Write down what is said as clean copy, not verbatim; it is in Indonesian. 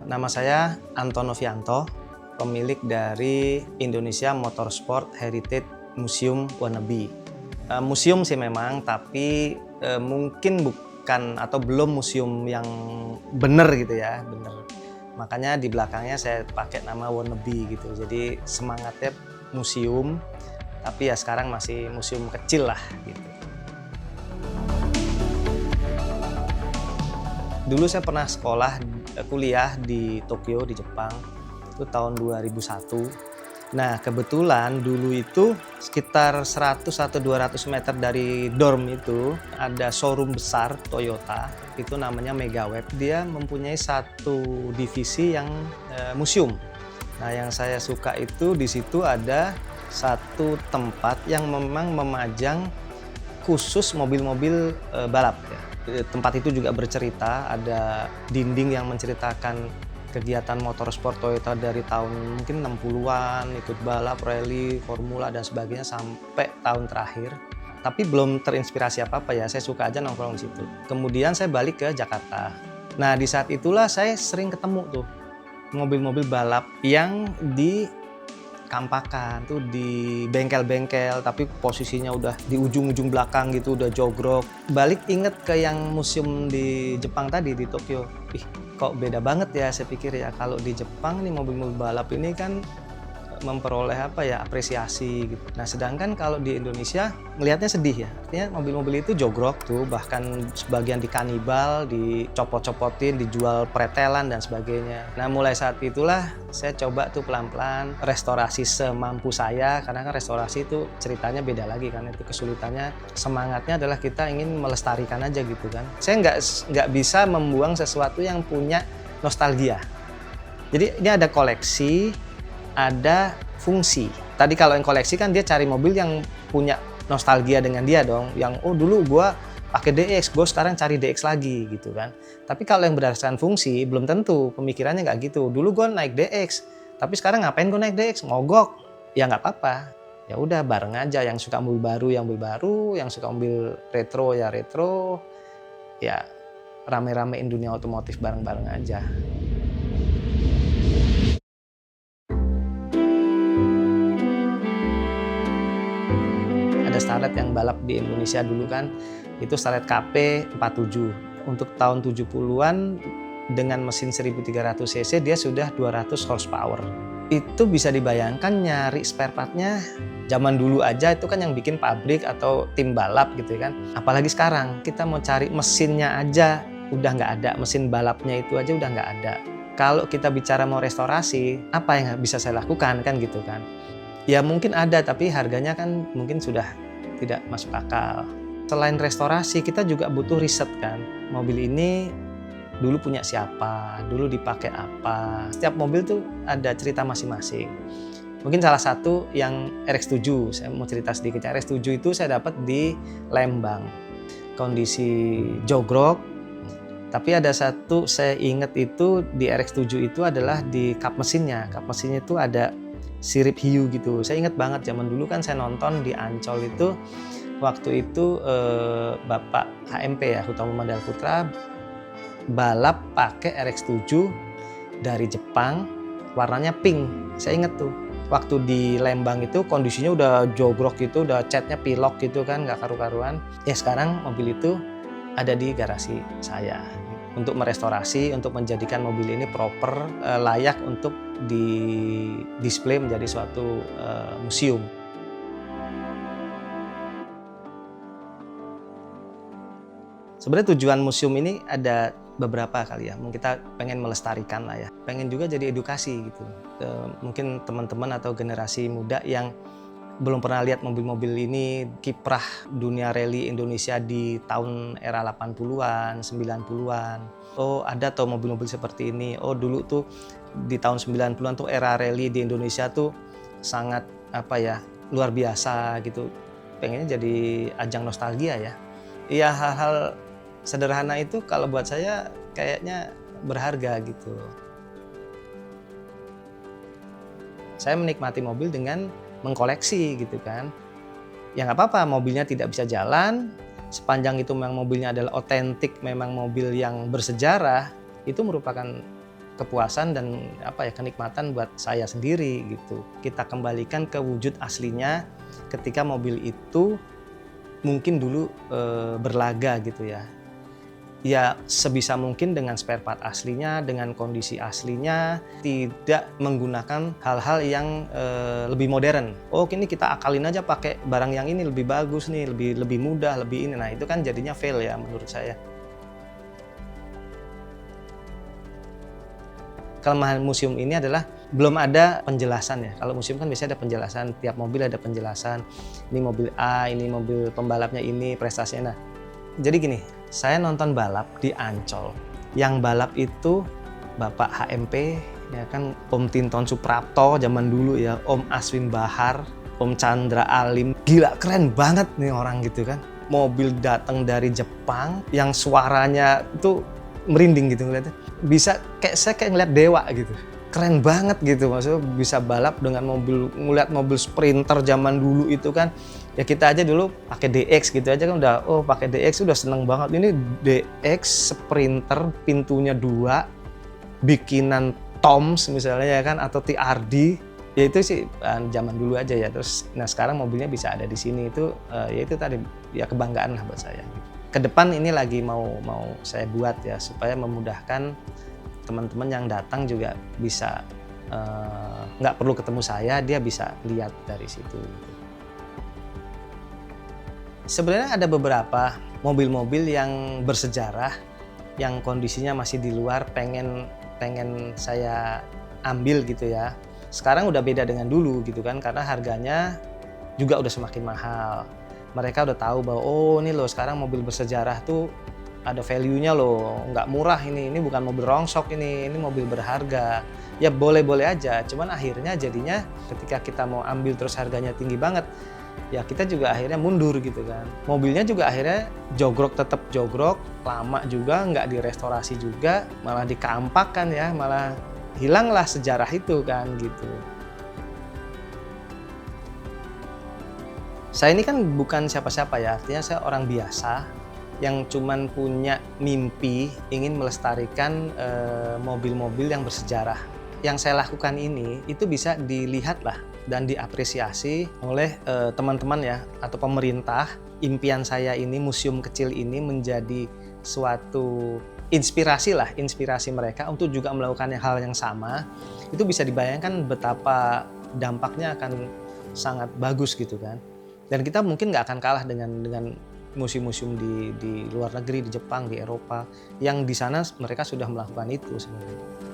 Nama saya Anton Novianto, pemilik dari Indonesia Motorsport Heritage Museum Wannabe. Museum sih memang, tapi mungkin bukan atau belum museum yang benar gitu ya, benar. Makanya di belakangnya saya pakai nama Wannabe gitu. Jadi semangatnya museum, tapi ya sekarang masih museum kecil lah gitu. Dulu saya pernah kuliah di Tokyo di Jepang, itu tahun 2001. Nah kebetulan dulu itu sekitar 100 atau 200 meter dari dorm itu ada showroom besar Toyota, itu namanya Megaweb. Dia mempunyai satu divisi yang museum. Nah yang saya suka itu di situ ada satu tempat yang memang memajang khusus mobil-mobil balap ya. Tempat itu juga bercerita, ada dinding yang menceritakan kegiatan motorsport Toyota dari tahun mungkin 60-an, ikut balap, rally, formula dan sebagainya sampai tahun terakhir. Tapi belum terinspirasi apa-apa ya, saya suka aja nongkrong di situ. Kemudian saya balik ke Jakarta. Nah di saat itulah saya sering ketemu tuh mobil-mobil balap yang dikampakan tuh di bengkel-bengkel, tapi posisinya udah di ujung-ujung belakang gitu, udah jogrok. Balik inget ke yang museum di Jepang tadi, di Tokyo. Ih, kok beda banget ya, saya pikir ya. Kalau di Jepang nih mobil-mobil balap ini kan memperoleh apresiasi gitu. Nah sedangkan kalau di Indonesia melihatnya sedih ya, artinya mobil-mobil itu jogrok tuh, bahkan sebagian dikanibal, dicopot-copotin, dijual pretelan dan sebagainya. Nah mulai saat itulah saya coba tuh pelan-pelan restorasi semampu saya, karena kan restorasi itu ceritanya beda lagi kan, itu kesulitannya, semangatnya adalah kita ingin melestarikan aja gitu kan. Saya nggak bisa membuang sesuatu yang punya nostalgia. Jadi ini ada koleksi, ada fungsi. Tadi kalau yang koleksi kan dia cari mobil yang punya nostalgia dengan dia dong, yang oh dulu gua pakai DX, gue sekarang cari DX lagi gitu kan. Tapi kalau yang berdasarkan fungsi belum tentu, pemikirannya nggak gitu. Dulu gue naik DX, tapi sekarang ngapain gue naik DX? Mogok. Ya nggak apa-apa. Ya udah bareng aja, yang suka mobil baru ya mobil baru, yang suka mobil retro ya retro. Ya rame-ramein dunia otomotif bareng-bareng aja. Ada Starlet yang balap di Indonesia dulu kan, itu Starlet KP 47. Untuk tahun 70-an dengan mesin 1300 cc dia sudah 200 horsepower. Itu bisa dibayangkan nyari spare partnya zaman dulu aja itu kan yang bikin pabrik atau tim balap gitu kan. Apalagi sekarang kita mau cari mesinnya aja udah nggak ada, mesin balapnya itu aja udah nggak ada. Kalau kita bicara mau restorasi, apa yang bisa saya lakukan kan gitu kan. Ya mungkin ada, tapi harganya kan mungkin sudah tidak masuk akal. Selain restorasi, kita juga butuh riset kan. Mobil ini dulu punya siapa, dulu dipakai apa. Setiap mobil tuh ada cerita masing-masing. Mungkin salah satu yang RX-7, saya mau cerita sedikit. RX-7 itu saya dapat di Lembang. Kondisi jogrok, tapi ada satu saya ingat itu di RX-7 itu adalah di kap mesinnya. Kap mesinnya itu ada sirip hiu gitu. Saya ingat banget zaman dulu kan saya nonton di Ancol itu, waktu itu Bapak HMP ya, Hutama Mandala Putra, balap pakai RX-7 dari Jepang, warnanya pink. Saya inget tuh, waktu di Lembang itu kondisinya udah jogrok gitu, udah catnya pilok gitu kan, nggak karu-karuan. Ya sekarang mobil itu ada di garasi saya untuk merestorasi, untuk menjadikan mobil ini proper, layak untuk di display menjadi suatu museum. Sebenarnya tujuan museum ini ada beberapa kali ya, kita pengen melestarikan lah ya, pengen juga jadi edukasi gitu. Mungkin teman-teman atau generasi muda yang belum pernah lihat mobil-mobil ini, kiprah dunia rally Indonesia di tahun era 80-an, 90-an. Oh ada tuh mobil-mobil seperti ini, oh dulu tuh di tahun 90-an tuh era rally di Indonesia tuh sangat luar biasa gitu. Pengennya jadi ajang nostalgia ya. Iya hal-hal sederhana itu kalau buat saya kayaknya berharga gitu. Saya menikmati mobil dengan mengkoleksi gitu kan. Ya nggak apa-apa mobilnya tidak bisa jalan, sepanjang itu memang mobilnya adalah otentik, memang mobil yang bersejarah, itu merupakan kepuasan dan kenikmatan buat saya sendiri gitu. Kita kembalikan ke wujud aslinya ketika mobil itu mungkin dulu berlaga gitu ya. Ya sebisa mungkin dengan spare part aslinya, dengan kondisi aslinya, tidak menggunakan hal-hal yang lebih modern. Oh ini kita akalin aja pakai barang yang ini lebih bagus nih, lebih mudah, lebih ini. Nah itu kan jadinya fail ya menurut saya. Kelemahan museum ini adalah belum ada penjelasan ya. Kalau museum kan biasanya ada penjelasan, tiap mobil ada penjelasan. Ini mobil A, ini mobil pembalapnya ini, prestasinya. Nah, jadi gini, saya nonton balap di Ancol. Yang balap itu Bapak HMP, ya kan, Om Tinton Suprapto zaman dulu ya, Om Aswin Bahar, Om Chandra Alim. Gila, keren banget nih orang gitu kan. Mobil datang dari Jepang yang suaranya itu merinding gitu ngeliatnya. Saya kayak ngeliat dewa gitu. Keren banget gitu, maksudnya bisa balap dengan ngeliat mobil sprinter zaman dulu itu kan. Ya kita aja dulu pakai DX gitu aja kan udah, pakai DX udah seneng banget. Ini DX sprinter pintunya 2, bikinan Toms misalnya ya kan, atau TRD. Ya itu sih zaman dulu aja ya. Terus nah sekarang mobilnya bisa ada di sini itu ya itu tadi ya kebanggaan lah buat saya. Ke depan ini lagi mau saya buat ya supaya memudahkan teman-teman yang datang juga bisa nggak perlu ketemu saya, dia bisa lihat dari situ. Sebenarnya ada beberapa mobil-mobil yang bersejarah yang kondisinya masih di luar, pengen saya ambil gitu ya. Sekarang udah beda dengan dulu gitu kan, karena harganya juga udah semakin mahal. Mereka udah tahu bahwa ini loh sekarang mobil bersejarah tuh ada value-nya loh, nggak murah ini bukan mobil rongsok ini mobil berharga. Ya boleh-boleh aja, cuman akhirnya jadinya ketika kita mau ambil terus harganya tinggi banget, ya kita juga akhirnya mundur gitu kan. Mobilnya juga akhirnya tetap jogrok, lama juga, nggak direstorasi juga, malah dikampak kan ya, malah hilanglah sejarah itu kan gitu. Saya ini kan bukan siapa-siapa ya, artinya saya orang biasa yang cuman punya mimpi ingin melestarikan mobil-mobil yang bersejarah. Yang saya lakukan ini itu bisa dilihat lah dan diapresiasi oleh teman-teman ya atau pemerintah. Impian saya ini, museum kecil ini menjadi suatu inspirasi mereka untuk juga melakukan hal yang sama. Itu bisa dibayangkan betapa dampaknya akan sangat bagus gitu kan. Dan kita mungkin nggak akan kalah dengan museum-museum di luar negeri, di Jepang, di Eropa, yang di sana mereka sudah melakukan itu sebenarnya.